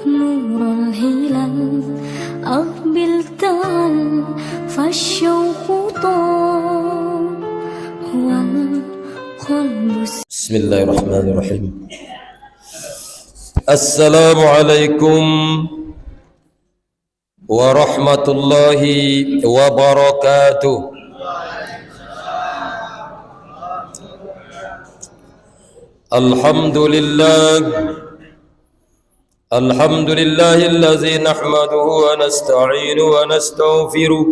نور الهلال أقبل تعال فالشوق طال والقلب بسم الله الرحمن الرحيم. السلام عليكم ورحمة الله وبركاته. الحمد لله الذي نحمده ونستعينه ونستغفره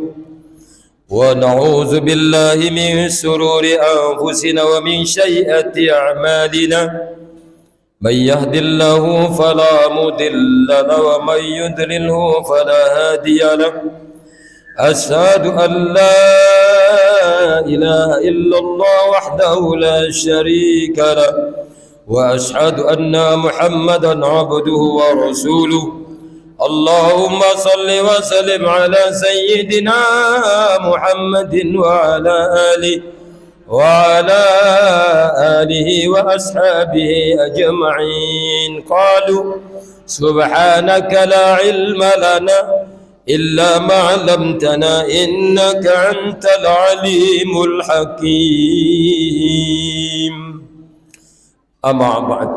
ونعوذ بالله من شرور أنفسنا ومن سيئات أعمالنا. من يهد الله فلا مضل له ومن يضلله فلا هادي له. أشهد أن لا إله إلا الله وحده لا شريك له وأشهد أن محمدا عبده ورسوله. اللهم صل وسلم على سيدنا محمد وعلى آله وأصحابه أجمعين. قالوا سبحانك لا علم لنا إلا ما علمتنا إنك أنت العليم الحكيم. Amma ba'd.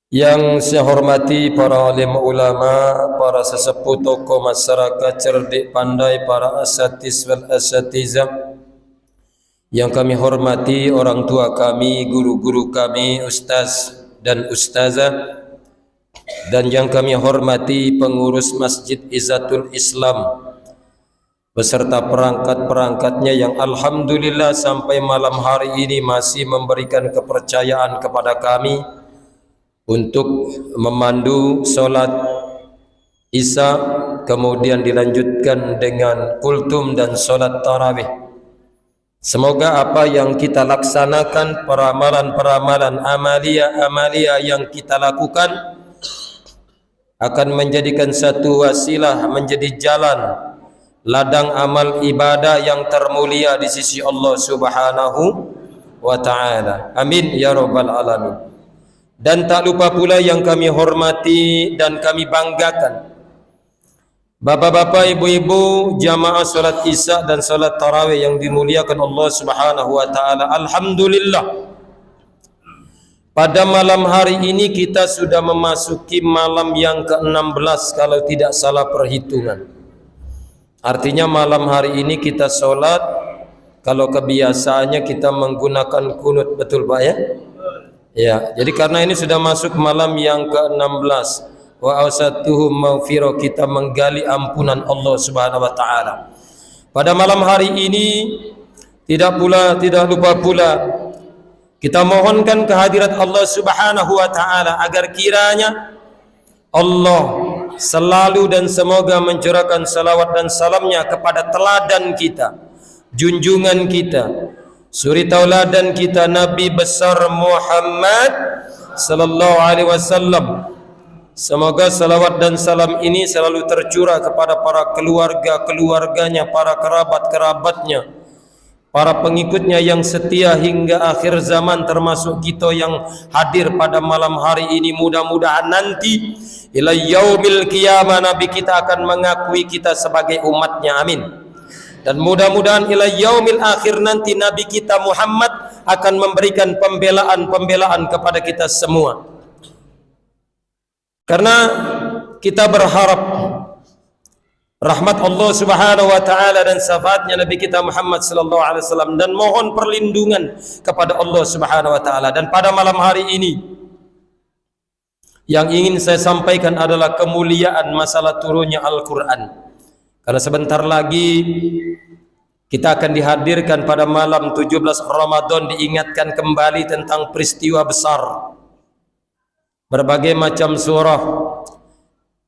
Yang saya hormati para alim ulama, para sesepuh tokoh masyarakat cerdik pandai, para asatiz wal asatizah. Yang kami hormati orang tua kami, guru-guru kami, ustaz dan ustazah. Dan yang kami hormati pengurus Masjid Izzatul Islam beserta perangkat-perangkatnya yang alhamdulillah sampai malam hari ini masih memberikan kepercayaan kepada kami untuk memandu solat Isya, kemudian dilanjutkan dengan kultum dan solat tarawih. Semoga apa yang kita laksanakan, peramalan-peramalan amalia yang kita lakukan akan menjadikan satu wasilah, menjadi jalan ladang amal ibadah yang termulia di sisi Allah Subhanahu wa ta'ala. Amin ya rabbal alamin. Dan tak lupa pula yang kami hormati dan kami banggakan, bapak-bapak, ibu-ibu, jamaah salat Isya dan salat tarawih yang dimuliakan Allah Subhanahu wa ta'ala. Alhamdulillah, pada malam hari ini kita sudah memasuki malam yang ke-16 kalau tidak salah perhitungan. Artinya malam hari ini kita solat, kalau kebiasaannya kita menggunakan kunut, betul Pak ya? Ya, jadi karena ini sudah masuk malam yang ke-16, wa awsatuhum maghfirah, kita menggali ampunan Allah Subhanahu wa taala. Pada malam hari ini tidak lupa pula kita mohonkan kehadirat Allah Subhanahu wa taala agar kiranya Allah selalu dan semoga mencurahkan salawat dan salamnya kepada teladan kita, junjungan kita, suri tauladan kita, Nabi besar Muhammad sallallahu alaihi wasallam. Semoga salawat dan salam ini selalu tercurah kepada para keluarganya, para kerabat-kerabatnya, para pengikutnya yang setia hingga akhir zaman, termasuk kita yang hadir pada malam hari ini. Mudah-mudahan nanti ila yaumil qiyamah Nabi kita akan mengakui kita sebagai umatnya, amin. Dan mudah-mudahan ila yaumil akhir nanti Nabi kita Muhammad akan memberikan pembelaan kepada kita semua. Karena kita berharap rahmat Allah Subhanahu wa taala dan syafaatnya Nabi kita Muhammad sallallahu alaihi wasallam, dan mohon perlindungan kepada Allah Subhanahu wa taala. Dan pada malam hari ini yang ingin saya sampaikan adalah kemuliaan masalah turunnya Al-Quran. Karena sebentar lagi kita akan dihadirkan pada malam 17 Ramadan, diingatkan kembali tentang peristiwa besar. Berbagai macam surah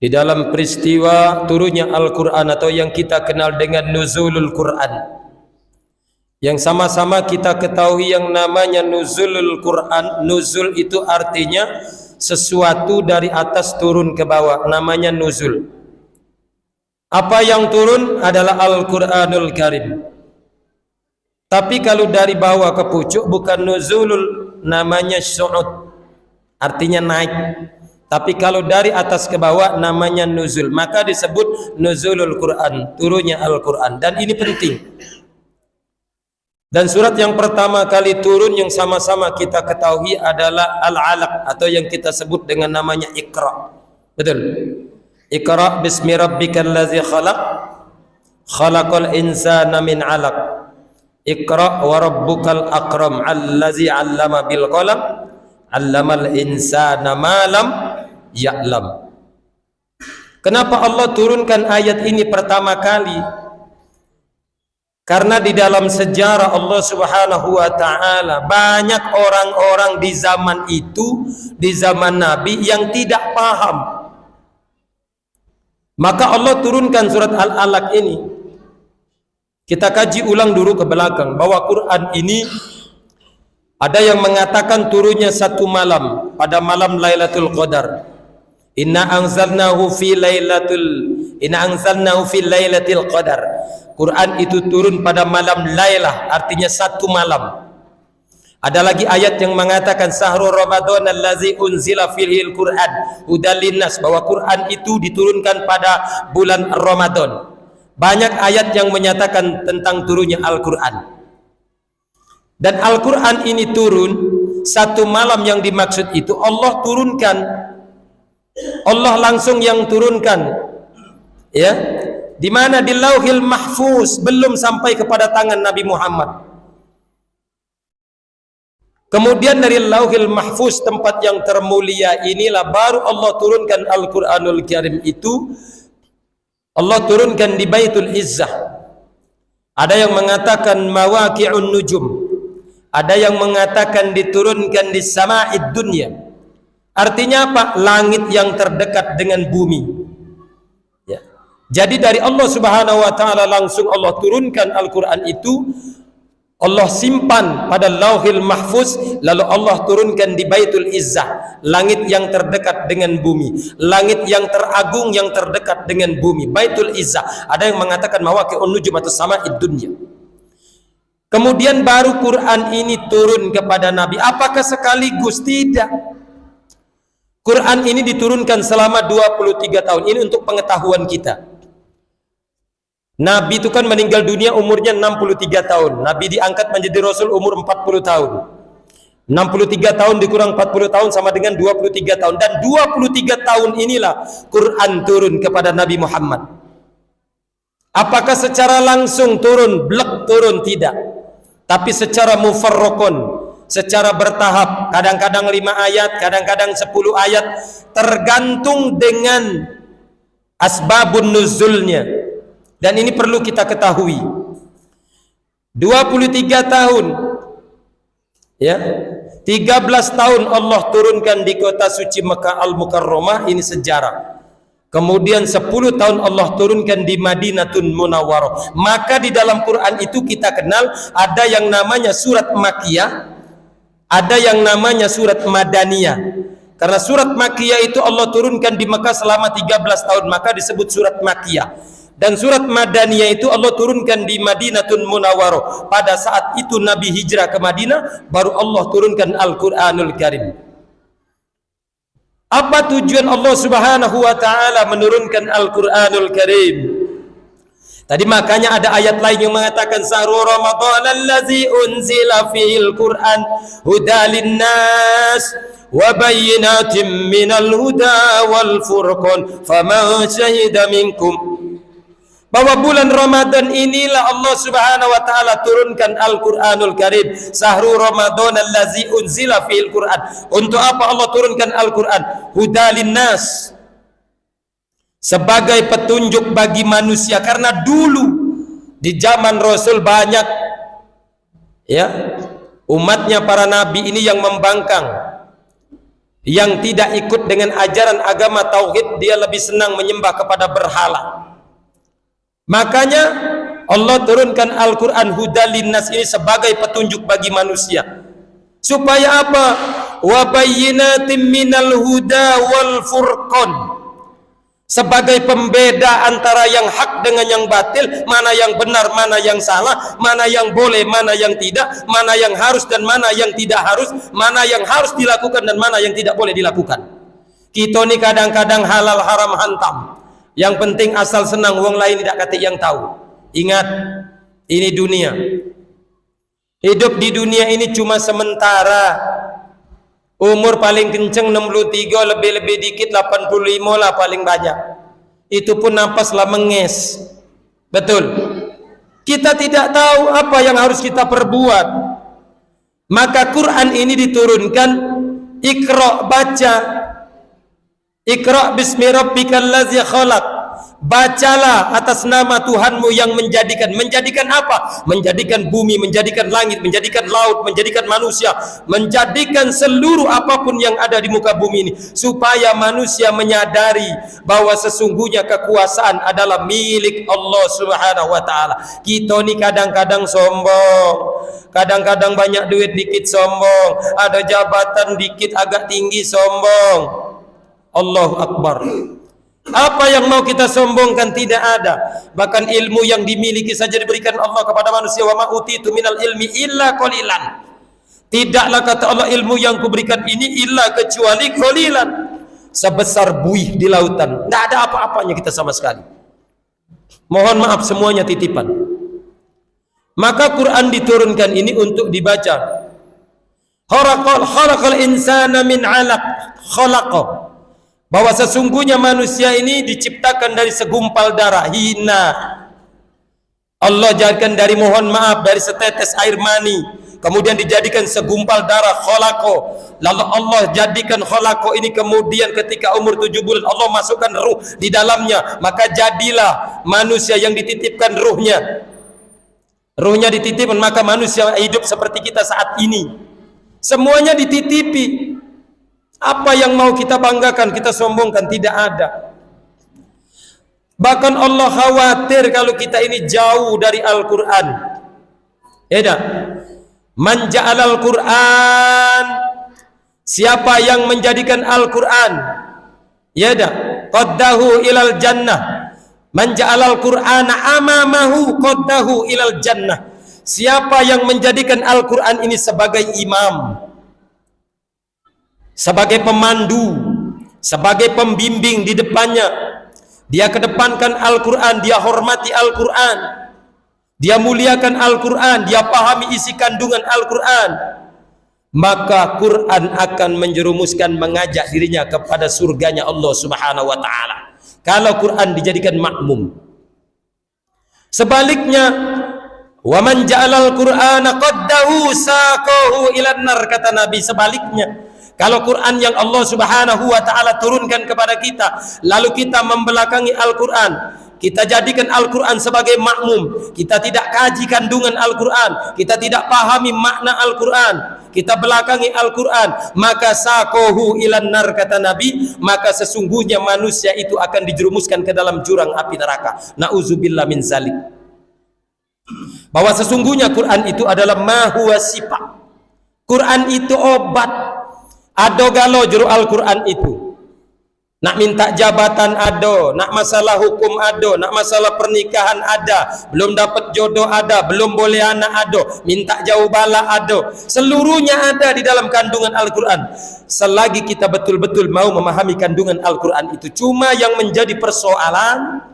di dalam peristiwa turunnya Al-Quran, atau yang kita kenal dengan nuzulul Quran. Yang sama-sama kita ketahui yang namanya nuzulul Quran. Nuzul itu artinya sesuatu dari atas turun ke bawah, namanya nuzul. Apa yang turun adalah Al-Quranul Karim. Tapi kalau dari bawah ke pucuk bukan nuzulul, namanya su'ud, artinya naik. Tapi kalau dari atas ke bawah namanya nuzul, maka disebut nuzulul Quran, turunnya Al-Quran. Dan ini penting. Dan surat yang pertama kali turun yang sama-sama kita ketahui adalah Al-Alaq, atau yang kita sebut dengan namanya Iqra. Betul? Iqra bismi rabbikal ladzi khalaq, khalaqal insana min 'alaq. Iqra wa rabbukal akram, allazi 'allama bil qalam, 'allamal insana ma lam ya'lam. Kenapa Allah turunkan ayat ini pertama kali? Karena di dalam sejarah Allah Subhanahu wa taala banyak orang-orang di zaman itu, di zaman Nabi yang tidak paham. Maka Allah turunkan surat Al-Alaq ini. Kita kaji ulang dulu ke belakang bahwa Quran ini ada yang mengatakan turunnya satu malam, pada malam Lailatul Qadar. Inna anzalnahu fi lailatul qadar. Quran itu turun pada malam Lailah, artinya satu malam. Ada lagi ayat yang mengatakan syahrul Ramadan allazi unzila fihi al-Quran hudal linnas, bahwa Quran itu diturunkan pada bulan Ramadan. Banyak ayat yang menyatakan tentang turunnya Al-Quran. Dan Al-Quran ini turun satu malam, yang dimaksud itu Allah turunkan, Allah langsung yang turunkan, ya, di mana di Lauhil Mahfuz, belum sampai kepada tangan Nabi Muhammad. Kemudian dari Lauhil Mahfuz, tempat yang termulia inilah baru Allah turunkan Al-Quranul Karim itu. Allah turunkan di Baitul Izzah. Ada yang mengatakan mawaqi'un nujum, ada yang mengatakan diturunkan di sama'id dunya. Artinya apa? Langit yang terdekat dengan bumi, ya. Jadi dari Allah Subhanahu wa taala langsung Allah turunkan Al-Quran itu, Allah simpan pada Lauhil Mahfuz, lalu Allah turunkan di Baitul Izzah, langit yang terdekat dengan bumi, langit yang teragung yang terdekat dengan bumi, Baitul Izzah. Ada yang mengatakan mawaqi'un nujum atau sama'id dunya. Kemudian baru Quran ini turun kepada Nabi. Apakah sekaligus? Tidak. Quran ini diturunkan selama 23 tahun. Ini untuk pengetahuan kita. Nabi itu kan meninggal dunia umurnya 63 tahun. Nabi diangkat menjadi Rasul umur 40 tahun. 63 tahun dikurang 40 tahun sama dengan 23 tahun. Dan 23 tahun inilah Quran turun kepada Nabi Muhammad. Apakah secara langsung turun, blek turun? Tidak. Tapi secara mufarraqun, secara bertahap, kadang-kadang 5 ayat, kadang-kadang 10 ayat, tergantung dengan asbabun nuzulnya. Dan ini perlu kita ketahui. 23 tahun, ya, 13 tahun Allah turunkan di kota suci Mekah Al-Mukarramah, ini sejarah. Kemudian 10 tahun Allah turunkan di Madinatun Munawwarah. Maka di dalam Quran itu kita kenal ada yang namanya surat Makkiyah, ada yang namanya surat Madaniyah. Karena surat Makkiyah itu Allah turunkan di Mekah selama 13 tahun, maka disebut surat Makkiyah. Dan surat Madaniyah itu Allah turunkan di Madinatun Munawwarah. Pada saat itu Nabi hijrah ke Madinah, baru Allah turunkan Al-Quranul Karim. Apa tujuan Allah Subhanahu wa taala menurunkan Al-Quranul Karim? Tadi makanya ada ayat lain yang mengatakan syahrul Ramadan allazi unzila fihil Qur'an hudalin nas wa bayyinatin minal huda wal furqan faman syahida minkum. Bahwa bulan Ramadan inilah Allah Subhanahu wa taala turunkan Al-Qur'anul Karim. Syahrul Ramadan allazi unzila fihil Qur'an. Untuk apa Allah turunkan Al-Qur'an? Hudalin nas, sebagai petunjuk bagi manusia. Karena dulu di zaman Rasul banyak, ya, umatnya para nabi ini yang membangkang, yang tidak ikut dengan ajaran agama tauhid, dia lebih senang menyembah kepada berhala. Makanya Allah turunkan Al-Quran hudalin nas ini sebagai petunjuk bagi manusia. Supaya apa? Wa bayyinatin minal huda wal furqan, sebagai pembeda antara yang hak dengan yang batil, mana yang benar, mana yang salah, mana yang boleh, mana yang tidak, mana yang harus dan mana yang tidak harus, mana yang harus dilakukan dan mana yang tidak boleh dilakukan. Kita ni kadang-kadang halal haram hantam. Yang penting asal senang, wong lain tidak kata yang tahu. Ingat, ini dunia. Hidup di dunia ini cuma sementara. Umur paling kenceng 63, lebih-lebih dikit 85 lah paling banyak. Itu pun napas lah menges. Betul. Kita tidak tahu apa yang harus kita perbuat. Maka Quran ini diturunkan, Iqra, baca. Iqra bismi rabbikal ladzi khalaq. Bacalah atas nama Tuhanmu yang menjadikan apa? Menjadikan bumi, menjadikan langit, menjadikan laut, menjadikan manusia, menjadikan seluruh apapun yang ada di muka bumi ini, supaya manusia menyadari bahwa sesungguhnya kekuasaan adalah milik Allah Subhanahu wa taala. Kita ni kadang-kadang sombong, kadang-kadang banyak duit dikit sombong, ada jabatan dikit agak tinggi sombong. Allahu Akbar. Apa yang mau kita sombongkan tidak ada. Bahkan ilmu yang dimiliki saja diberikan Allah kepada manusia. Wa ma utitu minal ilmi illa qalilan. Tidaklah kata Allah ilmu yang kuberikan ini illa kecuali qalilan. Sebesar buih di lautan. Tidak ada apa-apanya kita sama sekali. Mohon maaf semuanya titipan. Maka Quran diturunkan ini untuk dibaca. Khalaqal insana min 'alaq. Khalaqa. Bahwa sesungguhnya manusia ini diciptakan dari segumpal darah hina. Allah jadikan dari, mohon maaf, dari setetes air mani, kemudian dijadikan segumpal darah, khalaqo. Lalu Allah jadikan khalaqo ini, kemudian ketika umur 7 bulan Allah masukkan ruh di dalamnya, maka jadilah manusia yang dititipkan ruhnya. Ruhnya dititipkan, maka manusia hidup seperti kita saat ini. Semuanya dititipi. Apa yang mau kita banggakan, kita sombongkan, tidak ada. Bahkan Allah khawatir kalau kita ini jauh dari Al-Quran. Ya, man ja'alal Quran, siapa yang menjadikan Al-Quran, ya dah, qaddahu ilal jannah. Man ja'alal Qur'ana amamahu qaddahu ilal jannah. Siapa yang menjadikan Al-Quran ini sebagai imam, sebagai pemandu, sebagai pembimbing di depannya, dia kedepankan Al-Quran, dia hormati Al-Quran, dia muliakan Al-Quran, dia pahami isi kandungan Al-Quran, maka Quran akan menjerumuskan, mengajak dirinya kepada surganya Allah Subhanahu wa ta'ala. Kalau Quran dijadikan makmum. Sebaliknya, wa man ja'alal Qur'ana qaddahu saqahu ilan nar, kata Nabi. Sebaliknya, kalau Quran yang Allah Subhanahu wa ta'ala turunkan kepada kita, lalu kita membelakangi Al-Quran, kita jadikan Al-Quran sebagai makmum, kita tidak kaji kandungan Al-Quran, kita tidak pahami makna Al-Quran, kita belakangi Al-Quran, maka sakohu ilan nar, kata Nabi, maka sesungguhnya manusia itu akan dijerumuskan ke dalam jurang api neraka. Na'udzubillah min zalik. Bahwa sesungguhnya Quran itu adalah ma huwa sifa. Quran itu obat. Ado galo juru Al-Quran itu. Nak minta jabatan ado, nak masalah hukum ado, nak masalah pernikahan ada, belum dapat jodoh ada, belum boleh anak ado, minta jauh bala ado. Seluruhnya ada di dalam kandungan Al-Quran. Selagi kita betul-betul mau memahami kandungan Al-Quran itu. Cuma yang menjadi persoalan,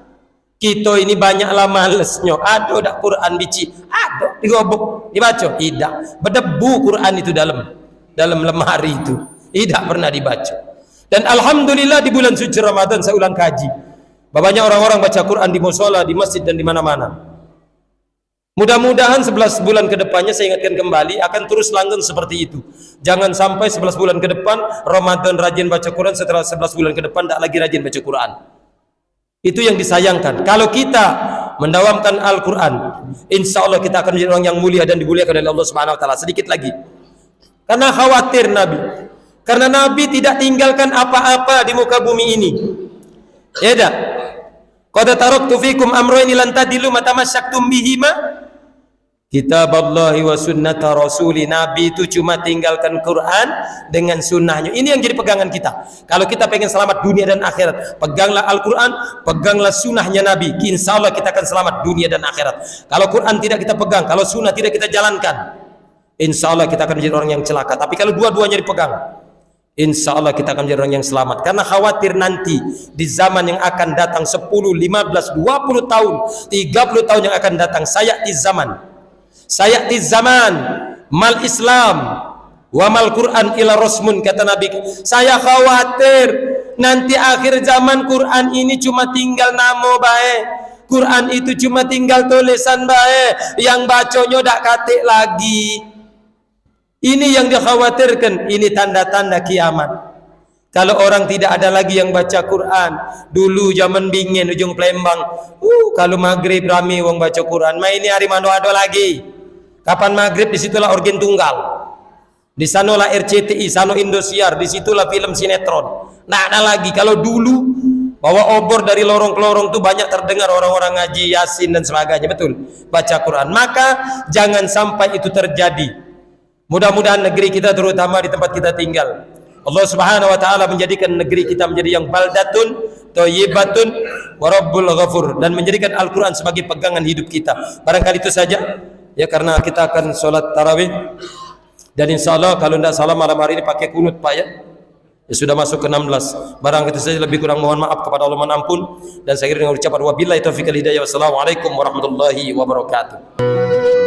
kita ini banyaklah malesnya. Ado dak Quran bici, ado digobok, dibaca, tidak. Berdebu Quran itu dalam lemari itu, tidak pernah dibaca. Dan alhamdulillah di bulan suci Ramadan saya ulang kaji. Banyak orang-orang baca Quran di mushola, di masjid dan di mana-mana. Mudah-mudahan 11 bulan ke depannya, saya ingatkan kembali, akan terus langgeng seperti itu. Jangan sampai 11 bulan ke depan Ramadan rajin baca Quran, setelah 11 bulan ke depan tidak lagi rajin baca Quran. Itu yang disayangkan. Kalau kita mendawamkan Al-Quran, insya Allah kita akan menjadi orang yang mulia dan dimuliakan oleh Allah Subhanahu wa ta'ala. Sedikit lagi, karena khawatir Nabi, karena Nabi tidak tinggalkan apa-apa di muka bumi ini. Ya dah. Qad taraktu fikum amrayn lan tadilu ma tamassaktum bihima, kitaballahi wa sunnata rasuli. Nabi itu cuma tinggalkan Quran dengan sunnahnya. Ini yang jadi pegangan kita. Kalau kita pengen selamat dunia dan akhirat, peganglah Al-Quran, peganglah sunnahnya Nabi. Insya Allah kita akan selamat dunia dan akhirat. Kalau Quran tidak kita pegang, kalau sunnah tidak kita jalankan, insya Allah kita akan menjadi orang yang celaka. Tapi kalau dua-duanya dipegang, insya Allah kita akan menjadi orang yang selamat. Karena khawatir nanti di zaman yang akan datang 10, 15, 20 tahun, 30 tahun yang akan datang, sayati zaman mal Islam wa mal Quran ila rasmun, kata Nabi. Saya khawatir nanti akhir zaman Quran ini cuma tinggal namo bae, Quran itu cuma tinggal tulisan bae, yang baconyo dak katik lagi. Ini yang dikhawatirkan, ini tanda-tanda kiamat. Kalau orang tidak ada lagi yang baca Quran. Dulu zaman Bingen ujung Palembang, kalau maghrib rame wong baca Quran. Ini hari mano-ado lagi. Kapan maghrib disitulah organ tunggal. Di sanalah RCTI, sano Indosiar, disitulah film sinetron. Nah, ada lagi. Kalau dulu bawa obor dari lorong ke lorong tuh banyak terdengar orang-orang ngaji Yasin dan sebagainya, betul. Baca Quran. Maka jangan sampai itu terjadi. Mudah-mudahan negeri kita, terutama di tempat kita tinggal, Allah Subhanahu wa taala menjadikan negeri kita menjadi yang baldatun thayyibatun wa rabbul ghafur, dan menjadikan Al-Qur'an sebagai pegangan hidup kita. Barangkali itu saja ya, karena kita akan sholat tarawih, dan insyaallah kalau tidak salah malam hari ini pakai kunut Pak ya. Ya sudah masuk ke 16. Barang itu saja, lebih kurang mohon maaf kepada Allah, mohon ampun, dan saya kira dengan ucapan wabillahi taufiq wal hidayah. Wassalamualaikum warahmatullahi wabarakatuh.